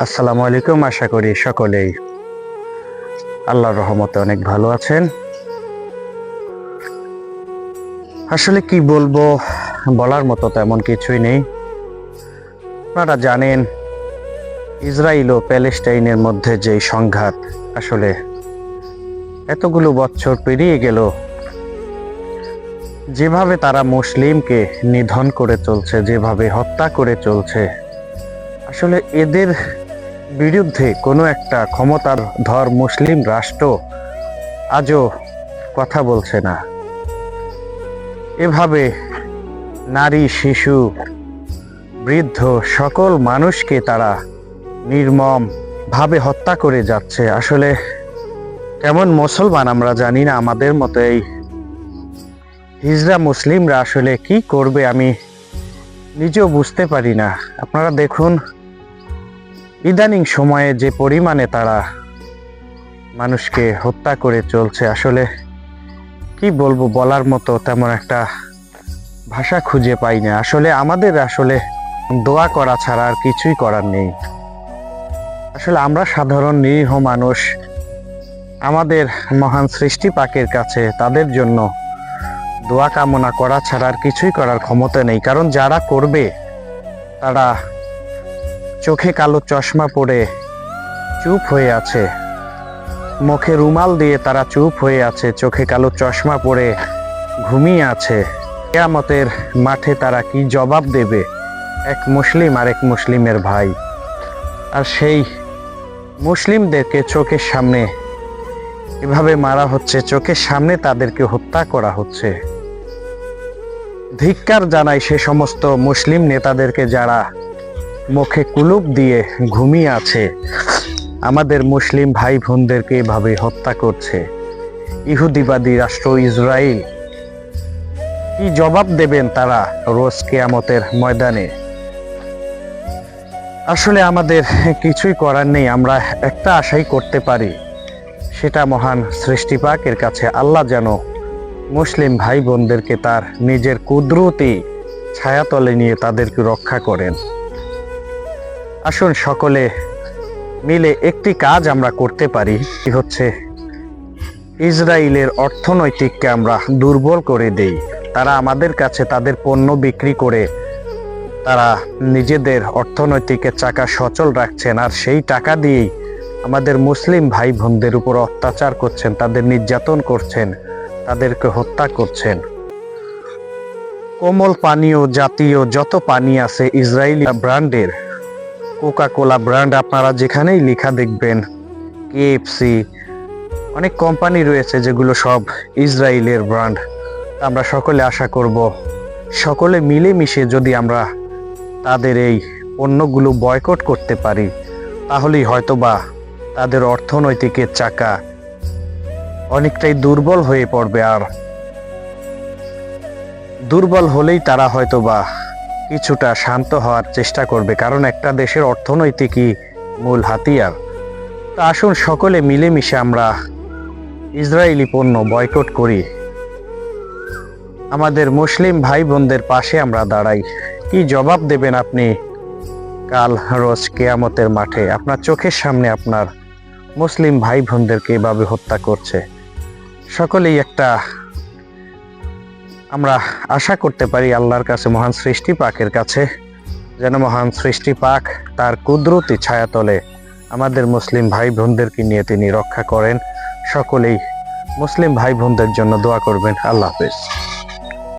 আসসালামু আলাইকুম। আশা করি সকলেই আল্লাহর রহমতে অনেক ভালো আছেন। আসলে কি বলবো, বলার মতো তেমন কিছুই নেই। আপনারা জানেন ইসরায়েল ও প্যালেস্টাইনের মধ্যে যে সংঘাত, আসলে এতগুলো বছর পেরিয়ে গেল, যেভাবে তারা মুসলিমকে নিধন করে চলছে, যেভাবে হত্যা করে চলছে, আসলে এদের বিরুদ্ধে কোনো একটা ক্ষমতাধর মুসলিম রাষ্ট্র আজও কথা বলছে না। এভাবে নারী, শিশু, বৃদ্ধ সকল মানুষকে তারা নির্মম ভাবে হত্যা করে যাচ্ছে। আসলে কেমন মুসলমান আমরা জানি না, আমাদের মতো এই হিজড়া মুসলিমরা আসলে কি করবে আমি নিজেও বুঝতে পারি না। আপনারা দেখুন ইদানিং সময়ে যে পরিমাণে তারা মানুষকে হত্যা করে চলছে, আসলে কি বলবো, বলার মতো তেমন একটা ভাষা খুঁজে পাই না। আসলে আমাদের দোয়া করা ছাড়া আর কিছুই করার নেই। আসলে আমরা সাধারণ নিরীহ মানুষ, আমাদের মহান সৃষ্টি পাকের কাছে তাদের জন্য দোয়া কামনা করা ছাড়া আর কিছুই করার ক্ষমতা নেই। কারণ যারা করবে তারা চোখে কালো চশমা পরে চুপ হয়ে আছে, মুখে রুমাল দিয়ে তারা চুপ হয়ে আছে, চোখে কালো চশমা পরে ঘুমিয়ে আছে। কিয়ামতের মাঠে তারা কি জবাব দেবে? এক মুসলিম আর এক মুসলিমের ভাই, আর সেই মুসলিমদেরকে চোখের সামনে এভাবে মারা হচ্ছে, চোখের সামনে তাদেরকে হত্যা করা হচ্ছে। ধিক্কার জানাই সে সমস্ত মুসলিম নেতাদেরকে যারা মুখে কুলুপ দিয়ে ঘুমিয়ে আছে, আমাদের মুসলিম ভাই বোনদেরকে এভাবে হত্যা করছে। ইহুদিবাদী রাষ্ট্র ইসরায়েল কি জবাব দেবেন তারা রোজ কিয়ামতের ময়দানে? আসলে আমাদের কিছুই করার নেই। আমরা একটা আশাই করতে পারি, সেটা মহান সৃষ্টিপাকের কাছে আল্লাহ যেন মুসলিম ভাই বোনদেরকে তার নিজের কুদরতি ছায়াতলে নিয়ে তাদেরকে রক্ষা করেন। আসুন সকলে মিলে একটি কাজ আমরা করতে পারি, কি হচ্ছে ইসরায়েলের অর্থনৈতিককে আমরা দুর্বল করে দেই। তারা আমাদের কাছে তাদের পণ্য বিক্রি করে তারা নিজেদের অর্থনৈতিকের চাকা সচল রাখছেন, আর সেই টাকা দিয়েই আমাদের মুসলিম ভাই বোনদের উপর অত্যাচার করছেন, তাদের নির্যাতন করছেন, তাদেরকে হত্যা করছেন। কোমল পানীয় জাতীয় যত পানি আছে ইসরায়েলি ব্র্যান্ডের, কোকা কোলা ব্র্যান্ড, আপনারা যেখানেই লেখা দেখবেন KFC, অনেক কোম্পানি রয়েছে যেগুলো সব ইসরায়েলের ব্র্যান্ড। আমরা সকলে আশা করব সকলে মিলেমিশে যদি আমরা তাদের এই পণ্যগুলো বয়কট করতে পারি, তাহলেই হয়তোবা তাদের অর্থনৈতিকের চাকা অনেকটাই দুর্বল হয়ে পড়বে। আর দুর্বল হলেই তারা হয়তোবা কিছুটা শান্ত হওয়ার চেষ্টা করবে, কারণ একটা দেশের অর্থনৈতিকই মূল হাতিয়ার। তা আসুন সকলে মিলেমিশে আমরা ইসরায়েলি পণ্য বয়কট করি, আমাদের মুসলিম ভাই বোনদের পাশে আমরা দাঁড়াই। কি জবাব দেবেন আপনি কাল রোজ কিয়ামতের মাঠে? আপনার চোখের সামনে আপনার মুসলিম ভাই বোনদেরকে এভাবে হত্যা করছে। সকলেই একটা আমরা আশা করতে পারি আল্লাহর কাছে, মহান সৃষ্টি পাকের কাছে, যেন মহান সৃষ্টি পাক তার কুদরতি ছায়াতলে আমাদের মুসলিম ভাই বোনদেরকে নিয়ে তিনি রক্ষা করেন। সকলেই মুসলিম ভাই বোনদের জন্য দোয়া করবেন। আল্লাহ হাফেজ।